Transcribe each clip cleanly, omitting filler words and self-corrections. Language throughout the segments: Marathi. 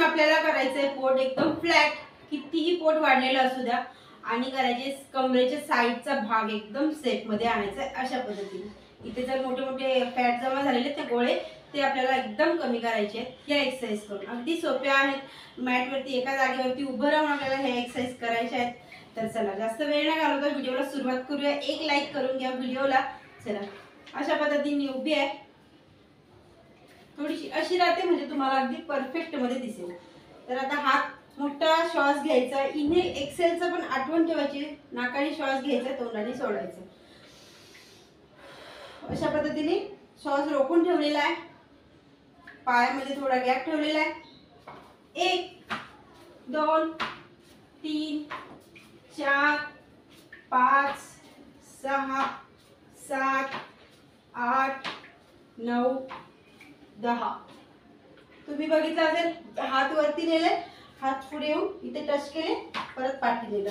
आपल्याला करायचंय पोट एकदम फ्लॅट, कितीही पोट वाढलेलं असू द्या, आणि करायचे कमरेच्या साईडचा भाग एकदम सेट मध्ये आणायचा अशा पद्धतीने। इथे जर मोठे मोठे फॅट जमा झालेले ते गोळे ते आपल्याला एकदम कमी करायचे आहेत या एक्सरसाइज करून। अगदी सोप्या आहेत, मॅट वरती एका जागेवरती उभं राहून आपल्याला हे एक्सरसाइज करायचे आहेत। तर चला जास्त वेळ न घालवता व्हिडिओला सुरुवात करूया। एक लाईक करून घ्या व्हिडिओला। चला अशा पद्धतीने उभी आहे, थोडीशी अशी राहते म्हणजे तुम्हाला अगदी परफेक्ट मध्ये दिसेल। तर आता हात मोठा श्वास घ्यायचा, इनहेल एक्सेलचं पण आठवण ठेवायची, नाकाने श्वास घ्यायचा तोंडाने सोडायचं। अशा पद्धतीने श्वास रोखून ठेवलेला आहे, पायामध्ये थोडा गॅप ठेवलेला आहे। 1 2 3 4 5 6 7 8 9 10। तुम्ही बघितलं असेल हात वरती नेले, हात पुढे येऊन इथे टच केले, परत पाठी नेलं।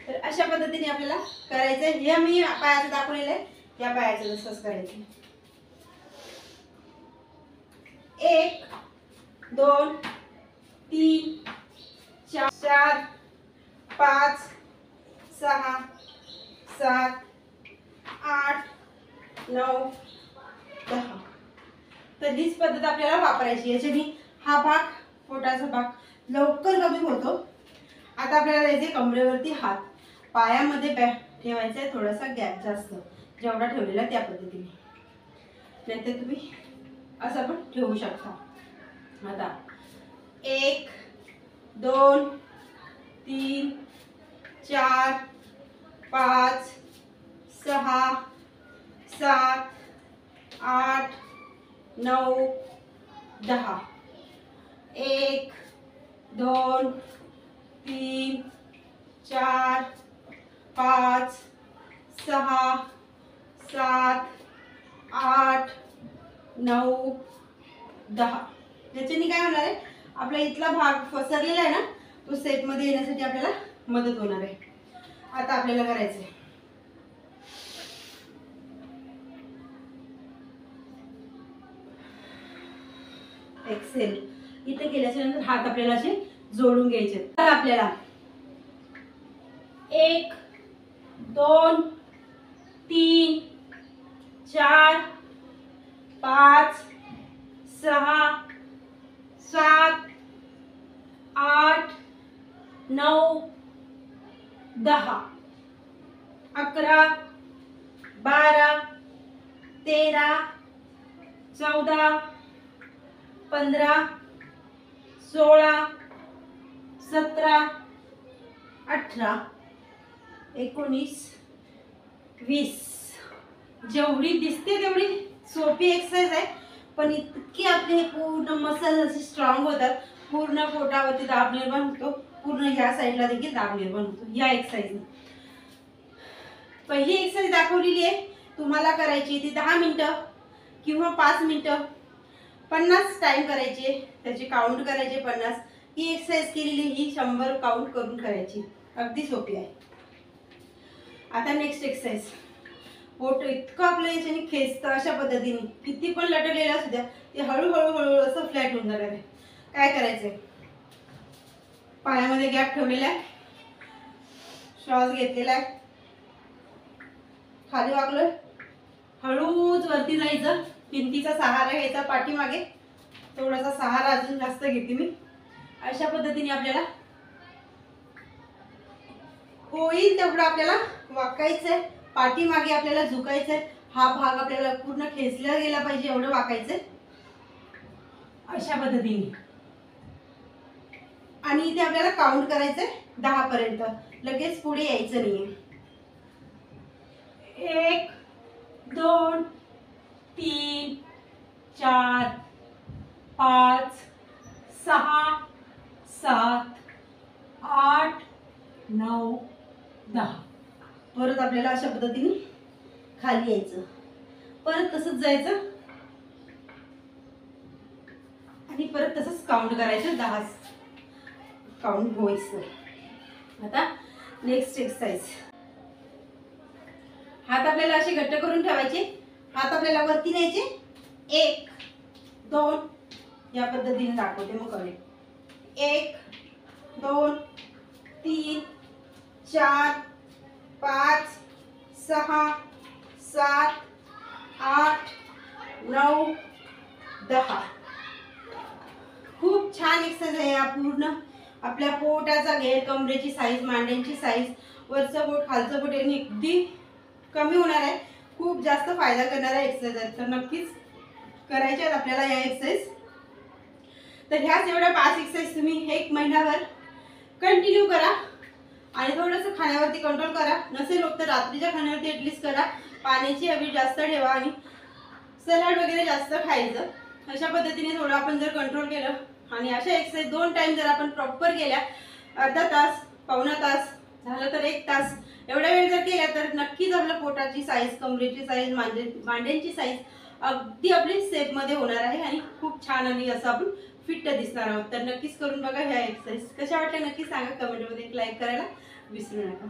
तर अशा पद्धतीने आपल्याला करायचंय। हे मी पायाचं दाखवलेलं आहे, या पायाचं तसंच करायचं। 1 2 3 4 5 6 7 8 9 10। तर हीच पद्धत आपल्याला वापरायची। याच्याने हा भाग, पोटाचा भाग लवकर कमी होतो। आता आपल्याला द्यायचे कमरेवरती हात, पायामध्ये ठेवायचा आहे थोडासा गॅप जास्त, जेवढा ठेवलेला त्या पद्धतीने, नाहीतर तुम्ही असं पण ठेवू शकता। आता 1 2 3 4 5 6 7 8 9 10। 1 2 3 4 5 6 7 8 9 10। याच्याने काय होणार आहे, आपला इथला भाग पसरलेला आहे ना, तो सेट मध्ये येण्यासाठी आपल्याला मदत होणार आहे। आता आपल्याला करायचंय एक्सेल। इथे केल्याच्या नंतर हात आपल्याला असे जोडून घ्यायचे। तर आपल्याला 1 2 3 4 5 6 7 8 9 10 11 12 13 14 15 16 17 18 19 20। जेवढी दिसते तेवढी सोपी एक्सरसाइज आहे, पण इतकी आपले पूर्ण मसल असे स्ट्रॉंग होतात, पूर्ण पोटावरती दाब निर्माण होतो, पूर्ण ह्या साईडला देखील दाब निर्माण होतो या एक्सरसाइजने। पहिली एक्सरसाइज दाखवलेली आहे, तुम्हाला करायची ती 10 मिनिटं किंवा 5 मिनिटं, 50 टाइम करायचे, त्याचे काउंट करायचे 50। ही एक्सरसाइज केलेली ही 100 काउंट करून करायची, अगदी सोपी आहे। आता नेक्स्ट एक्सरसाइज, पोट इतकं आपलं याच्याने खेचतं अशा पद्धतीने, किती पण लटकलेलं असू द्या ते हळूहळू हळूहळू असं फ्लॅट होऊन जाणार आहे। काय करायचंय, पायामध्ये गॅप ठेवलेला आहे, श्वास घेतलेला आहे, खाली वाकलोय, हळूच वरती जायचं, भिंतीचा सहारा घ्यायचा पाठीमागे, थोडासा सहारा अजून जास्त घेते मी। अशा पद्धतीने आपल्याला होईल तेवढं आपल्याला वाकायचंय, पाठीमागे आपल्याला झुकायचंय, हा भाग आपल्याला पूर्ण खेचला गेला पाहिजे एवढं वाकायचंय अशा पद्धतीने। आणि इथे आपल्याला काउंट करायचंय 10 पर्यंत, लगेच पुढे यायचं नाहीये। 1 2 3 4 5 6 7 8 9 10। परत आपल्याला अशा पद्धतीने खाली यायचं, परत तसंच जायचं आणि परत तसंच काउंट करायचं, 10 काउंट व्हायचं। आता नेक्स्ट एक्सरसाइज, हात आपल्याला असे घट्ट करून ठेवायचे, हात आपल्याला वरती न्यायचे, 1 2 या पद्धतीने दाखवते मग करेल। 1 2 3 4 5 6 7 8 9 10. खूप छान एक्सरसाइज आहे. पूर्ण आपल्या पोटाचा घेर, कमरेची साईज, मांड्यांची साईज, वरचं पोट खालचं पोट यांनी अगदी कमी होणार आहे. खूप जास्त फायदा करणारा एक्सरसाइज आहे. तर नक्कीच करायचे आहेत आपल्याला या एक्सरसाइज. तर ह्याच एवढ्या 5 एक्सरसाइज तुम्ही 1 महिनाभर कंटिन्यू करा आणि थोडंसं खाण्यावरती कंट्रोल करा. नसेल होत तर रात्रीच्या खाण्यावरती ॲटलिस्ट करा. पाण्याची हवी जास्त ठेवा आणि सलाड वगैरे जास्त खायचं. अशा पद्धतीने थोडं आपण जर कंट्रोल केलं आणि अशा एक्सरसाइज 2 टाइम जर आपण प्रॉपर केल्या, अर्धा तास, पावणा तास, झालं तर 1 तास, एवढ्या वेळ जर केल्या तर नक्कीच आपल्या पोटाची साईज, कमरेची साईज, मांड्यांची साईज अगदी आपली सेपमध्ये होणार आहे आणि खूप छान आणि असं आपण फिट दिसणार आहोत. तर नक्कीच करून बघा ह्या एक्सरसाइज. कशा वाटल्या नक्की सांगा कमेंटमध्ये. एक लाईक करायला विसरू नका.